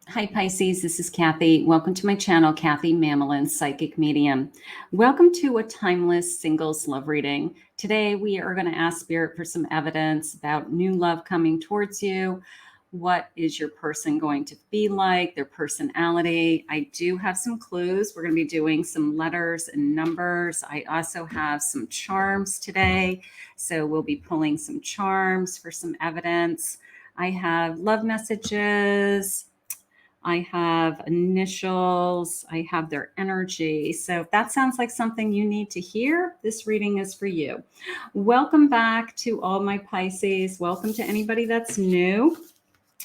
Hi Pisces, this is Kathy. Welcome to my channel, Kathy Mamolen, Psychic Medium. Welcome to a timeless singles love reading. Today we are going to ask Spirit for some evidence about new love coming towards you. What is your person going to be like, their personality? I do have some clues. We're going to be doing some letters and numbers. I also have some charms today. So we'll be pulling some charms for some evidence. I have love messages. I have initials, I have their energy. So if that sounds like something you need to hear, this reading is for you. Welcome back to all my Pisces. Welcome to anybody that's new.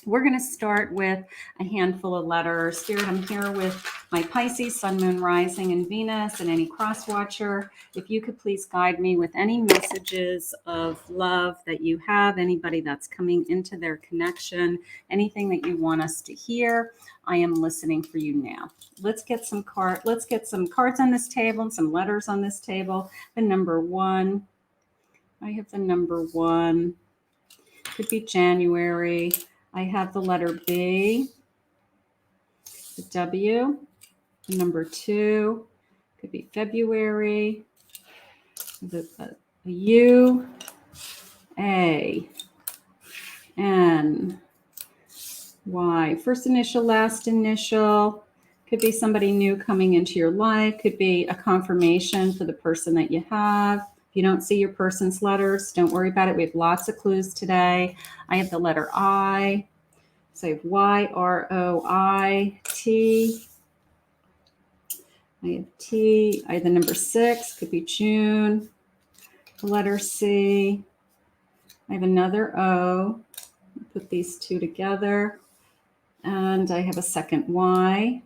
We're going to start with a handful of letters. Spirit, I'm here with my Pisces, Sun, Moon, Rising, and Venus, and any cross watcher. If you could please guide me with any messages of love that you have, anybody that's coming into their connection, anything that you want us to hear, I am listening for you now. Let's get some cards on this table and some letters on this table. The number 1. I have the number 1. Could be January. I have the letter B, the W, the number 2, could be February, the U, A, N, Y. First initial, last initial. Could be somebody new coming into your life. Could be a confirmation for the person that you have. If you don't see your person's letters, don't worry about it. We have lots of clues today. I have the letter I. So I have Y-R-O-I-T. I have T. I have the number 6. Could be June. The letter C. I have another O. Put these two together. And I have a second Y.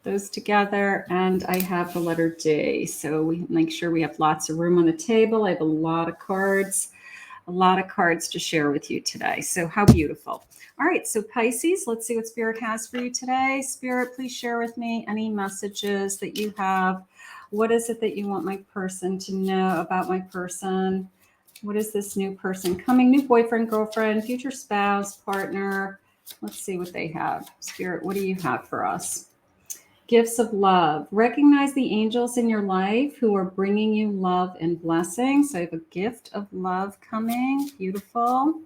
Those together, and I have the letter D. So we make sure we have lots of room on the table. I have a lot of cards to share with you today. So how beautiful. All right, so Pisces, let's see what Spirit has for you today. Spirit, please share with me any messages that you have. What is it that you want my person to know about my person? What is this new person coming? New boyfriend, girlfriend, future spouse, partner. Let's see what they have. Spirit, what do you have for us? Gifts of love. Recognize the angels in your life who are bringing you love and blessings. So I have a gift of love coming. Beautiful.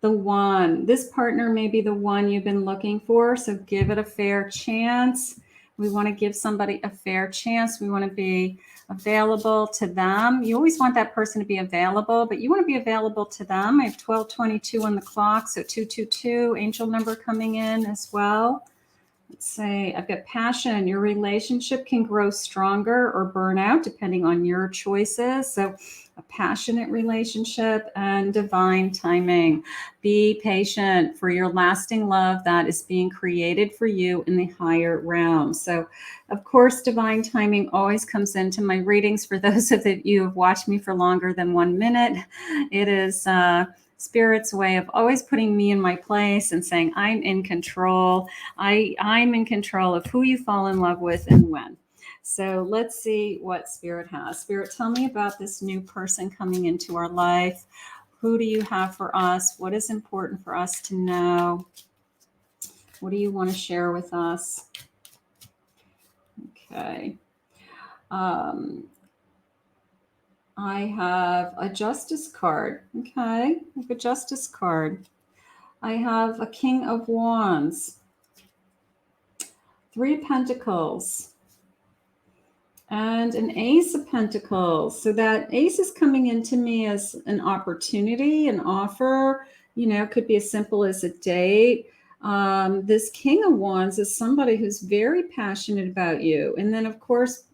The one. This partner may be the one you've been looking for, so give it a fair chance. We want to give somebody a fair chance. We want to be available to them. You always want that person to be available, but you want to be available to them. I have 1222 on the clock, so 222, angel number coming in as well. Let's say I've got passion. Your relationship can grow stronger or burn out depending on your choices. So a passionate relationship and divine timing. Be patient for your lasting love that is being created for you in the higher realm. So of course, divine timing always comes into my readings. For those of you who have watched me for longer than 1 minute, it is Spirit's way of always putting me in my place and saying, I'm in control. I'm in control of who you fall in love with and when. So let's see what Spirit has. Spirit, tell me about this new person coming into our life. Who do you have for us? What is important for us to know? What do you want to share with us? Okay. I have a Justice card. Okay, I have a Justice card. I have a King of Wands, 3 of Pentacles, and an Ace of Pentacles. So that Ace is coming into me as an opportunity, an offer. You know, it could be as simple as a date. This King of Wands is somebody who's very passionate about you. And then, of course,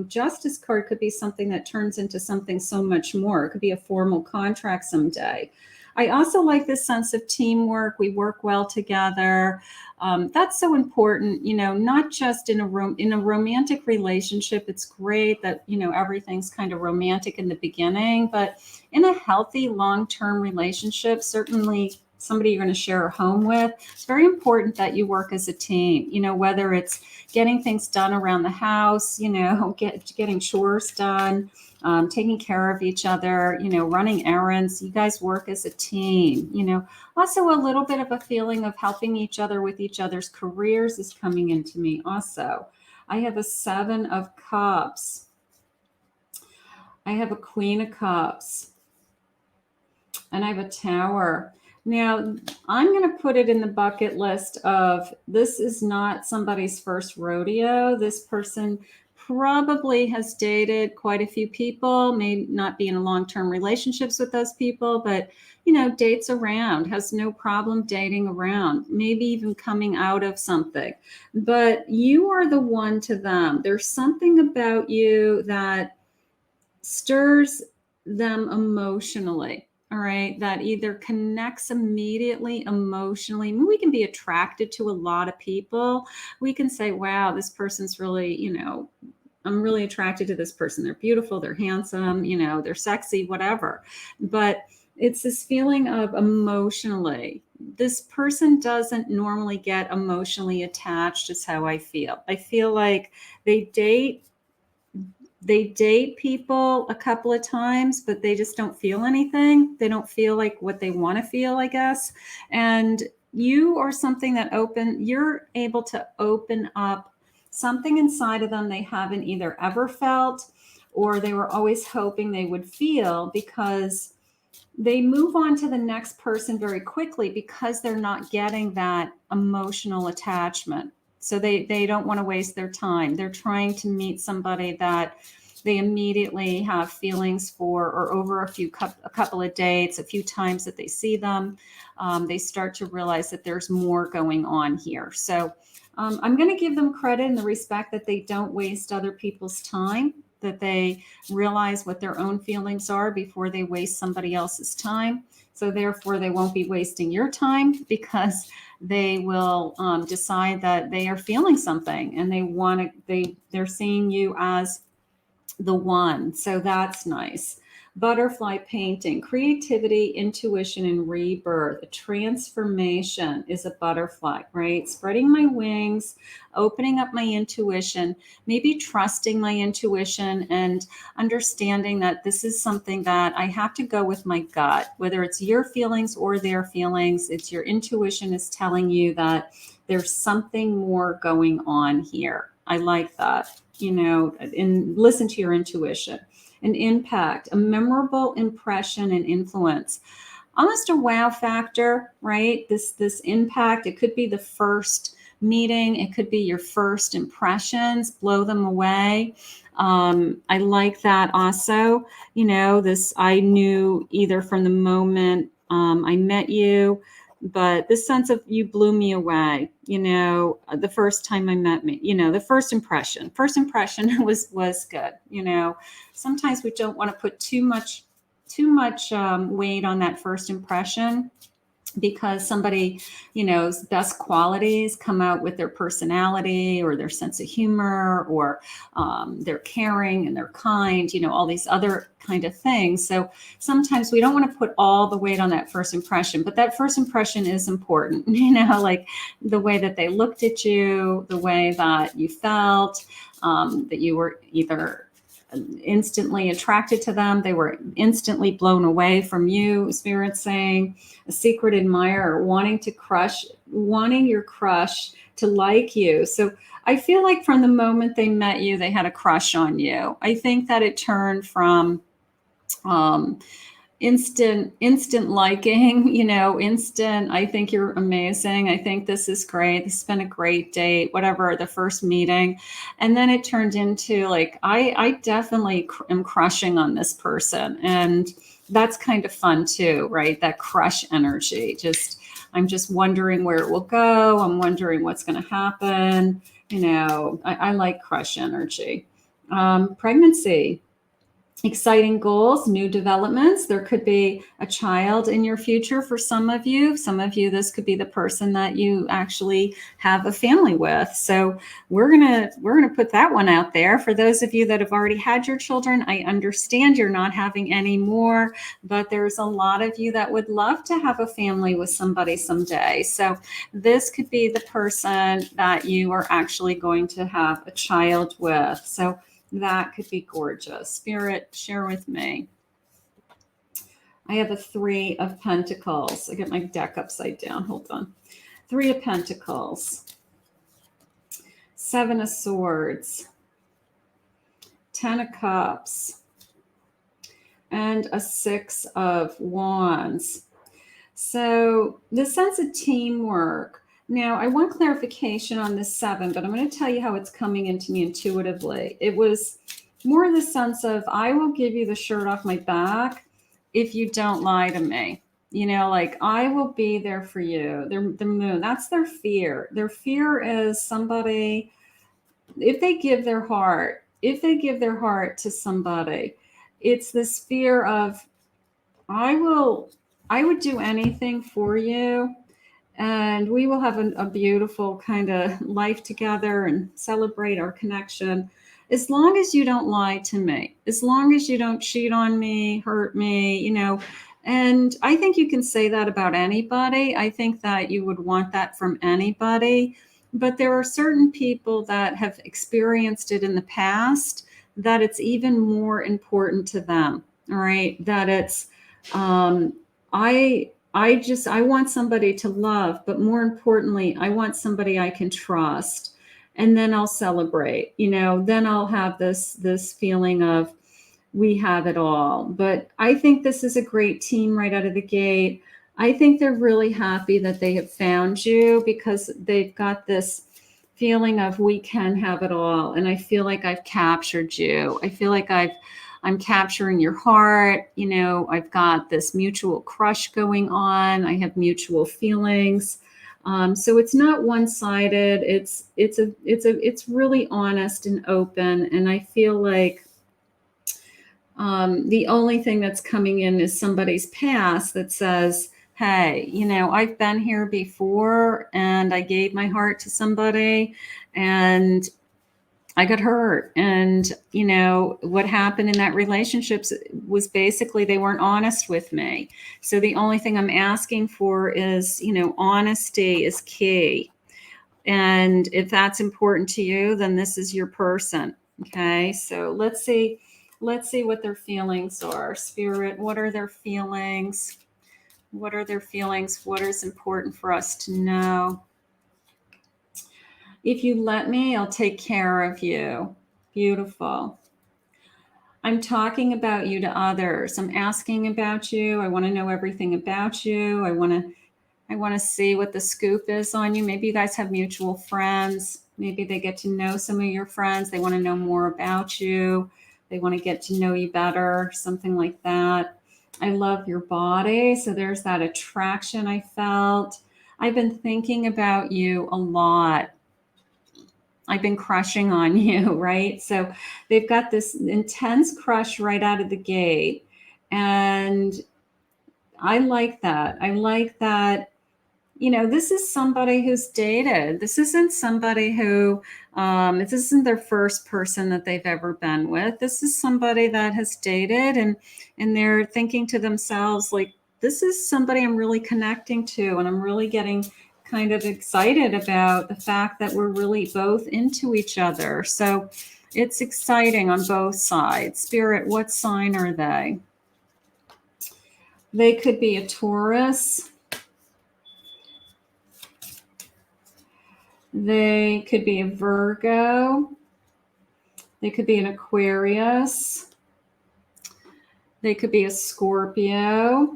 Justice card could be something that turns into something so much more. It could be a formal contract someday. I also like this sense of teamwork. We work well together. That's so important, you know, not just in a romantic relationship. It's great that, you know, everything's kind of romantic in the beginning, but in a healthy long-term relationship, certainly somebody you're going to share a home with. It's very important that you work as a team, you know, whether it's getting things done around the house, you know, getting chores done, taking care of each other, you know, running errands. You guys work as a team, you know. Also, a little bit of a feeling of helping each other with each other's careers is coming into me also. I have a 7 of Cups. I have a Queen of Cups. And I have a Tower. Now, I'm going to put it in the bucket list of this is not somebody's first rodeo. This person probably has dated quite a few people, may not be in long-term relationships with those people, but, you know, dates around, has no problem dating around, maybe even coming out of something. But you are the one to them. There's something about you that stirs them emotionally. All right, that either connects immediately emotionally. I mean, we can be attracted to a lot of people. We can say, wow, this person's really, you know, I'm really attracted to this person. They're beautiful, they're handsome, you know, they're sexy, whatever. But it's this feeling of emotionally. This person doesn't normally get emotionally attached, is how I feel. I feel like they date people a couple of times, but they just don't feel anything. They don't feel like what they want to feel, I guess. And you are something that you're able to open up something inside of them they haven't either ever felt or they were always hoping they would feel, because they move on to the next person very quickly because they're not getting that emotional attachment. So they don't want to waste their time. They're trying to meet somebody that they immediately have feelings for, or over a couple of dates, a few times that they see them, they start to realize that there's more going on here. So I'm going to give them credit and the respect that they don't waste other people's time, that they realize what their own feelings are before they waste somebody else's time. So therefore, they won't be wasting your time, because they will decide that they are feeling something and they're seeing you as the one. So that's nice. Butterfly painting, creativity, intuition, and rebirth. A transformation is a butterfly, right? Spreading my wings, opening up my intuition, maybe trusting my intuition and understanding that this is something that I have to go with my gut, whether it's your feelings or their feelings. It's your intuition is telling you that there's something more going on here. I like that, you know, and listen to your intuition. An impact, a memorable impression and influence. Almost a wow factor, right? This impact, it could be the first meeting, it could be your first impressions, blow them away. I like that also. You know, this I knew either from the moment I met you, but this sense of you blew me away, you know, the first time I met me, you know, the first impression was good. You know, sometimes we don't want to put too much weight on that first impression, because somebody, you know's best qualities come out with their personality or their sense of humor, or they're caring and they're kind, you know, all these other kind of things. So sometimes we don't want to put all the weight on that first impression, but that first impression is important, you know, like the way that they looked at you, the way that you felt, that you were either instantly attracted to them, they were instantly blown away from you, Spirit saying, a secret admirer, wanting your crush to like you. So I feel like from the moment they met you, they had a crush on you. I think that it turned from instant liking, you know, instant, I think you're amazing, I think this is great, this has been a great date, whatever, the first meeting. And then it turned into like, I definitely am crushing on this person. And that's kind of fun too, right? That crush energy. I'm just wondering where it will go. I'm wondering what's going to happen. You know, I like crush energy. Pregnancy. exciting goals, new developments. There could be a child in your future for some of you. Some of you, this could be the person that you actually have a family with. So we're gonna put that one out there. For those of you that have already had your children, I understand you're not having any more, but there's a lot of you that would love to have a family with somebody someday. So this could be the person that you are actually going to have a child with. So that could be gorgeous. Spirit, share with me. I have a 3 of Pentacles. I get my deck upside down. Hold on. 3 of Pentacles. 7 of Swords. 10 of Cups. And a 6 of Wands. So the sense of teamwork. Now, I want clarification on this 7, but I'm going to tell you how it's coming into me intuitively. It was more the sense of, I will give you the shirt off my back if you don't lie to me. You know, like, I will be there for you. The moon, that's their fear. Their fear is somebody, if they give their heart to somebody, it's this fear of, I would do anything for you. And we will have a beautiful kind of life together and celebrate our connection. As long as you don't lie to me, as long as you don't cheat on me, hurt me, you know. And I think you can say that about anybody. I think that you would want that from anybody. But there are certain people that have experienced it in the past that it's even more important to them. All right. That it's, I want somebody to love, but more importantly, I want somebody I can trust. And then I'll celebrate, you know, then I'll have this feeling of, we have it all. But I think this is a great team right out of the gate. I think they're really happy that they have found you, because they've got this feeling of, we can have it all. And I feel like I've captured you. I feel like I'm capturing your heart. You know, I've got this mutual crush going on. I have mutual feelings. So it's not one-sided. It's really honest and open. And I feel like the only thing that's coming in is somebody's past that says, hey, you know, I've been here before and I gave my heart to somebody and I got hurt. And, you know, what happened in that relationship was basically they weren't honest with me. So the only thing I'm asking for is, you know, honesty is key. And if that's important to you, then this is your person. Okay. So let's see what their feelings are. Spirit, what are their feelings? What are their feelings? What is important for us to know? If you let me, I'll take care of you. Beautiful. I'm talking about you to others. I'm asking about you. I want to know everything about you. I want to see what the scoop is on you. Maybe you guys have mutual friends. Maybe they get to know some of your friends. They want to know more about you. They want to get to know you better, something like that. I love your body. So there's that attraction I felt. I've been thinking about you a lot. I've been crushing on you, right? So they've got this intense crush right out of the gate. And I like that. I like that. You know, this is somebody who's dated. This isn't somebody who, this isn't their first person that they've ever been with. This is somebody that has dated and they're thinking to themselves, like, this is somebody I'm really connecting to, and I'm really getting kind of excited about the fact that we're really both into each other. So it's exciting on both sides. Spirit, what sign are they? They could be a Taurus. They could be a Virgo. They could be an Aquarius. They could be a Scorpio.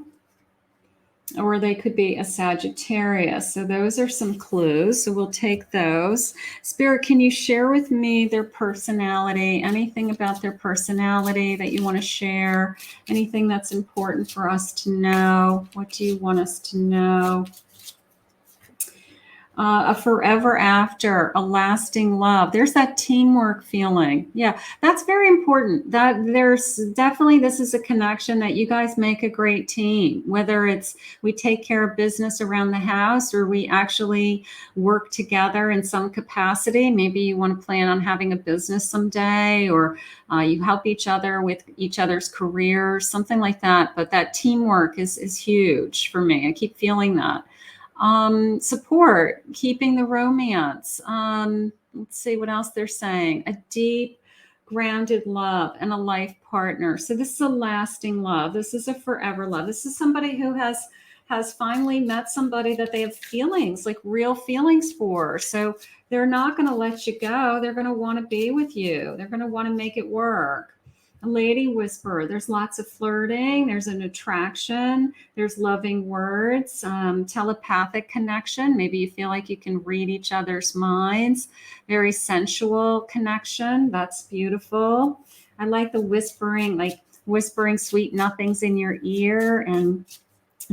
Or they could be a Sagittarius. So those are some clues. So we'll take those. Spirit, can you share with me their personality? Anything about their personality that you want to share? Anything that's important for us to know? What do you want us to know? A forever after, a lasting love. There's that teamwork feeling. Yeah, that's very important. That there's definitely, this is a connection that you guys make a great team, whether it's we take care of business around the house or we actually work together in some capacity. Maybe you want to plan on having a business someday, or you help each other with each other's careers, something like that. But that teamwork is huge for me. I keep feeling that. Support, keeping the romance. Let's see what else they're saying. A deep, grounded love and a life partner. So this is a lasting love. This is a forever love. This is somebody who has finally met somebody that they have feelings, like real feelings for. So they're not going to let you go. They're going to want to be with you. They're going to want to make it work. A lady whisperer. There's lots of flirting. There's an attraction. There's loving words, telepathic connection. Maybe you feel like you can read each other's minds. Very sensual connection. That's beautiful. I like the whispering, like whispering sweet nothings in your ear and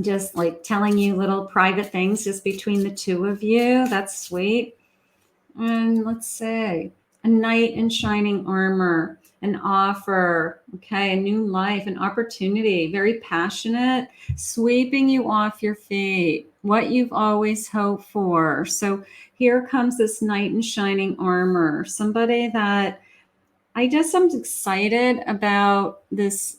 just like telling you little private things just between the two of you. That's sweet. And let's say a knight in shining armor, an offer, okay, a new life, an opportunity, very passionate, sweeping you off your feet, what you've always hoped for. So here comes this knight in shining armor, somebody that I'm excited about this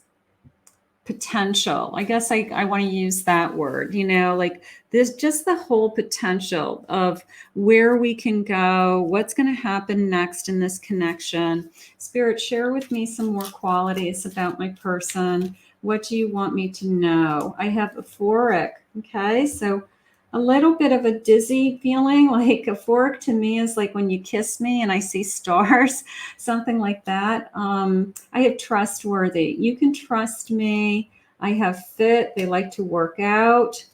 potential. I guess I want to use that word, like this, just the whole potential of where we can go, what's going to happen next in this connection. Spirit, share with me some more qualities about my person. What do you want me to know? I have euphoric. Okay. So a little bit of a dizzy feeling, like euphoric to me is like when you kiss me and I see stars, something like that. I have trustworthy. You can trust me. I have fit. They like to work out.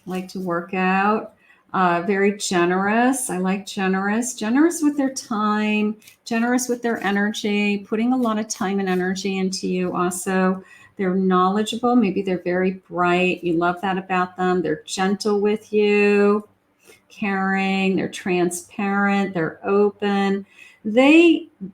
Very generous. I like generous with their time, generous with their energy, putting a lot of time and energy into you. Also, they're knowledgeable. Maybe they're very bright. You love that about them. They're gentle with you, caring. They're transparent. They're open.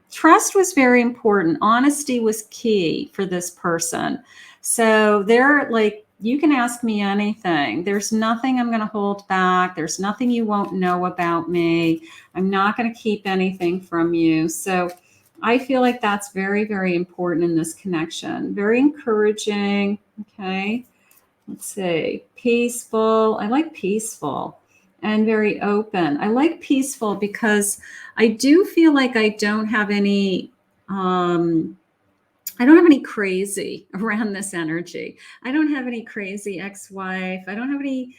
Trust was very important. Honesty was key for this person. So they're like, you can ask me anything. There's nothing I'm going to hold back. There's nothing you won't know about me. I'm not going to keep anything from you. So I feel like that's very, very important in this connection. Very encouraging. Okay. Let's see. Peaceful. I like peaceful and very open. I like peaceful because I do feel like I don't have any crazy around this energy. I don't have any crazy ex-wife. I don't have any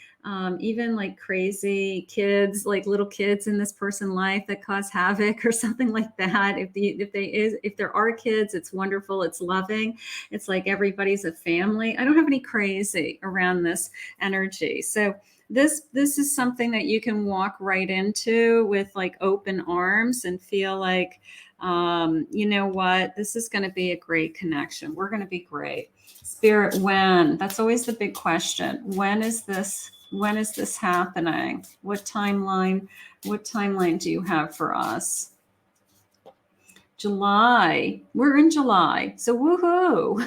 even like crazy kids, like little kids in this person's life that cause havoc or something like that. If there are kids, it's wonderful. It's loving. It's like everybody's a family. I don't have any crazy around this energy. So this is something that you can walk right into with like open arms and feel like, you know what, this is going to be a great connection. We're going to be great. Spirit, when? That's always the big question. When is this happening? What timeline do you have for us? July. We're in July. So woohoo.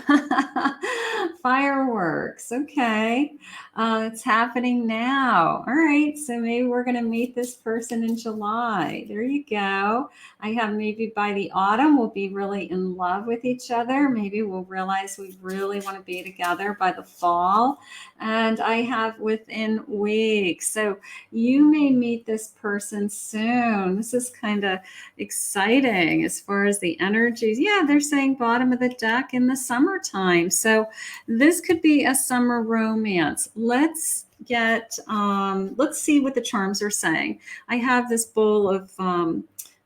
Fireworks. Okay. It's happening now. All right. So maybe we're going to meet this person in July. There you go. I have maybe by the autumn, we'll be really in love with each other. Maybe we'll realize we really want to be together by the fall. And I have within weeks. So you may meet this person soon. This is kind of exciting as far as the energies. Yeah, they're saying bottom of the deck in the summertime. So this could be a summer romance. Let's see what the charms are saying. I have this bowl of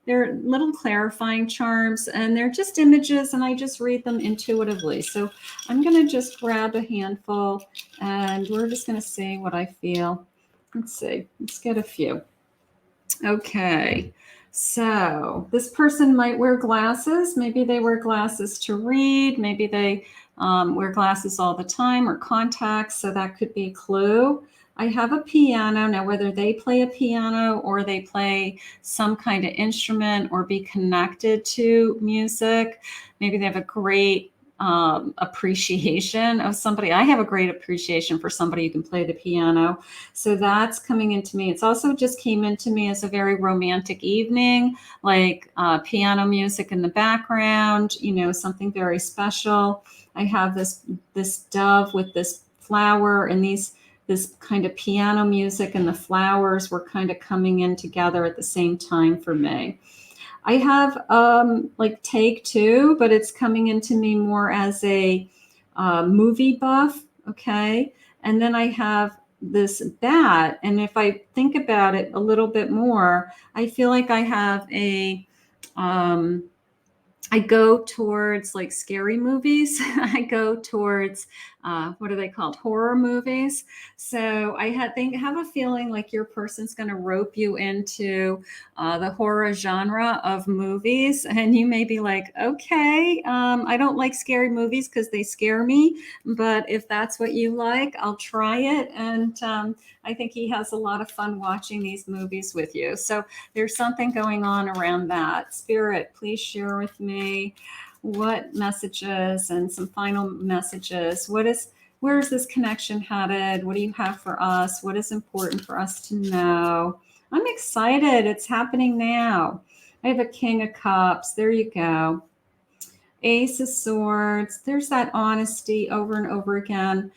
they're little clarifying charms, and they're just images, and I just read them intuitively. So I'm going to just grab a handful, and we're just going to see what I feel. Let's see. Let's get a few. Okay. So this person might wear glasses. Maybe they wear glasses to read. Maybe they wear glasses all the time or contacts, so that could be a clue. I have a piano. Now, whether they play a piano or they play some kind of instrument or be connected to music, maybe they have a great appreciation of somebody. I have a great appreciation for somebody who can play the piano. So that's coming into me. It's also just came into me as a very romantic evening, like piano music in the background, you know, something very special. I have this dove with this flower and this kind of piano music, and the flowers were kind of coming in together at the same time for me. I have like Take Two, but it's coming into me more as a movie buff. Okay. And then I have this bat. And if I think about it a little bit more, I feel like I have I go towards like scary movies. I go towards what are they called? Horror movies. So I have a feeling like your person's going to rope you into the horror genre of movies, and you may be like, okay, I don't like scary movies because they scare me, but if that's what you like, I'll try it. And I think he has a lot of fun watching these movies with you. So there's something going on around that. Spirit, please share with me what messages and some final messages. Where is this connection headed? What do you have for us? What is important for us to know? I'm excited. It's happening now. I have a King of Cups. There you go. Ace of Swords. There's that honesty over and over again.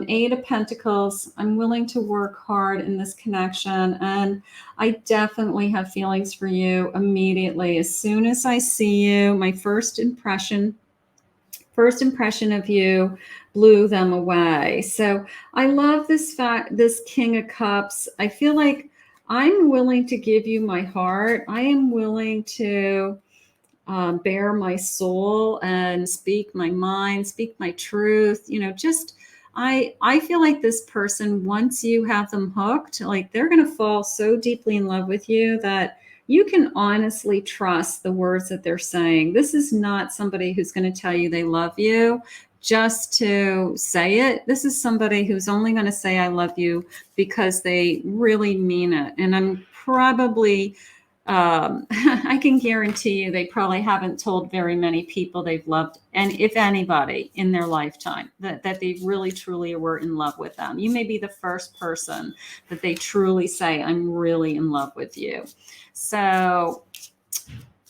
Eight of Pentacles. I'm willing to work hard in this connection. And I definitely have feelings for you immediately. As soon as I see you, my first impression of you blew them away. So I love this King of Cups. I feel like I'm willing to give you my heart. I am willing to bare my soul and speak my mind, speak my truth. You know, just I feel like this person, once you have them hooked, like they're going to fall so deeply in love with you that you can honestly trust the words that they're saying. This is not somebody who's going to tell you they love you just to say it. This is somebody who's only going to say I love you because they really mean it. And I'm probably I can guarantee you they probably haven't told very many people they've loved, and if anybody in their lifetime, that they really truly were in love with them. You may be the first person that they truly say, I'm really in love with you. So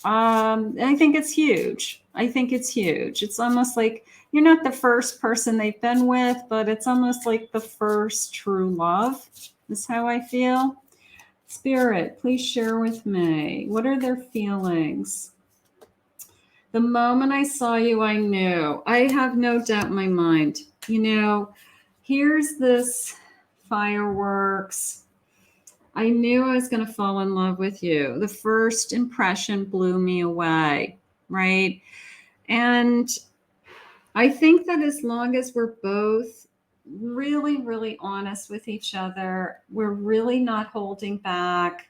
I think it's huge. I think it's huge. It's almost like you're not the first person they've been with, but it's almost like the first true love is how I feel. Spirit, please share with me. What are their feelings? The moment I saw you, I knew. I have no doubt in my mind. You know, here's this fireworks. I knew I was going to fall in love with you. The first impression blew me away, right? And I think that as long as we're both really, really honest with each other, we're really not holding back,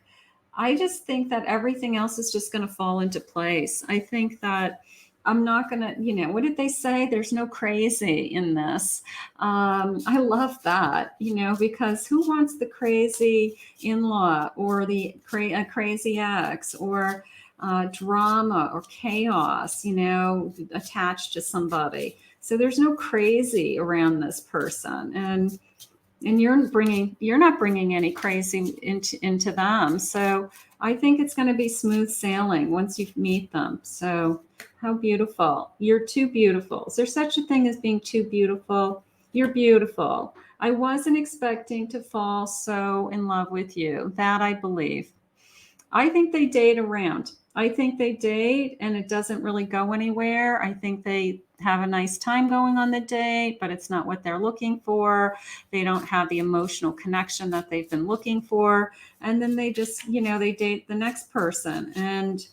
I just think that everything else is just going to fall into place. I think that I'm not going to, you know, what did they say? There's no crazy in this. I love that, you know, because who wants the crazy in-law or the crazy ex or drama or chaos, you know, attached to somebody. So there's no crazy around this person. And you're not bringing any crazy into them. So I think it's going to be smooth sailing once you meet them. So how beautiful. You're too beautiful. Is there such a thing as being too beautiful? You're beautiful. I wasn't expecting to fall so in love with you. That I believe. I think they date around. I think they date and it doesn't really go anywhere. I think they have a nice time going on the date, but it's not what they're looking for. They don't have the emotional connection that they've been looking for. And then they just, you know, they date the next person. And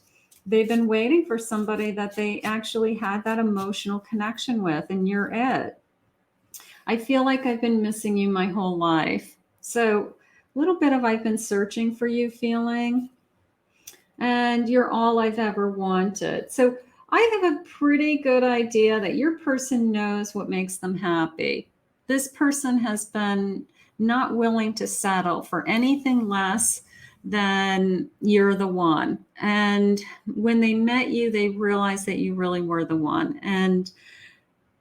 they've been waiting for somebody that they actually had that emotional connection with, and you're it. I feel like I've been missing you my whole life. So a little bit of I've been searching for you feeling. And you're all I've ever wanted. So I have a pretty good idea that your person knows what makes them happy. This person has been not willing to settle for anything less than you're the one. And when they met you, they realized that you really were the one. And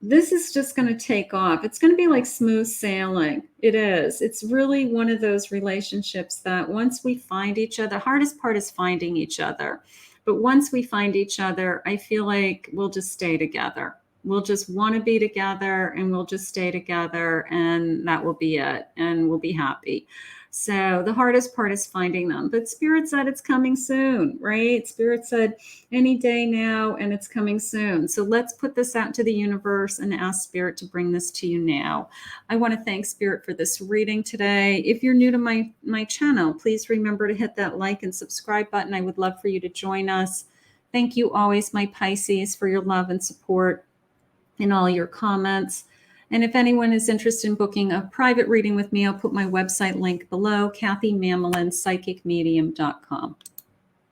this is just going to take off. It's going to be like smooth sailing. It is. It's really one of those relationships that once we find each other, the hardest part is finding each other. But once we find each other, I feel like we'll just stay together. We'll just want to be together and we'll just stay together and that will be it. And we'll be happy. So the hardest part is finding them. But Spirit said it's coming soon, right? Spirit said any day now and it's coming soon. So let's put this out to the universe and ask Spirit to bring this to you now. I want to thank Spirit for this reading today. If you're new to my channel, please remember to hit that like and subscribe button. I would love for you to join us. Thank you always, my Pisces, for your love and support and all your comments. And if anyone is interested in booking a private reading with me, I'll put my website link below, KathyMamolen, psychicmedium.com.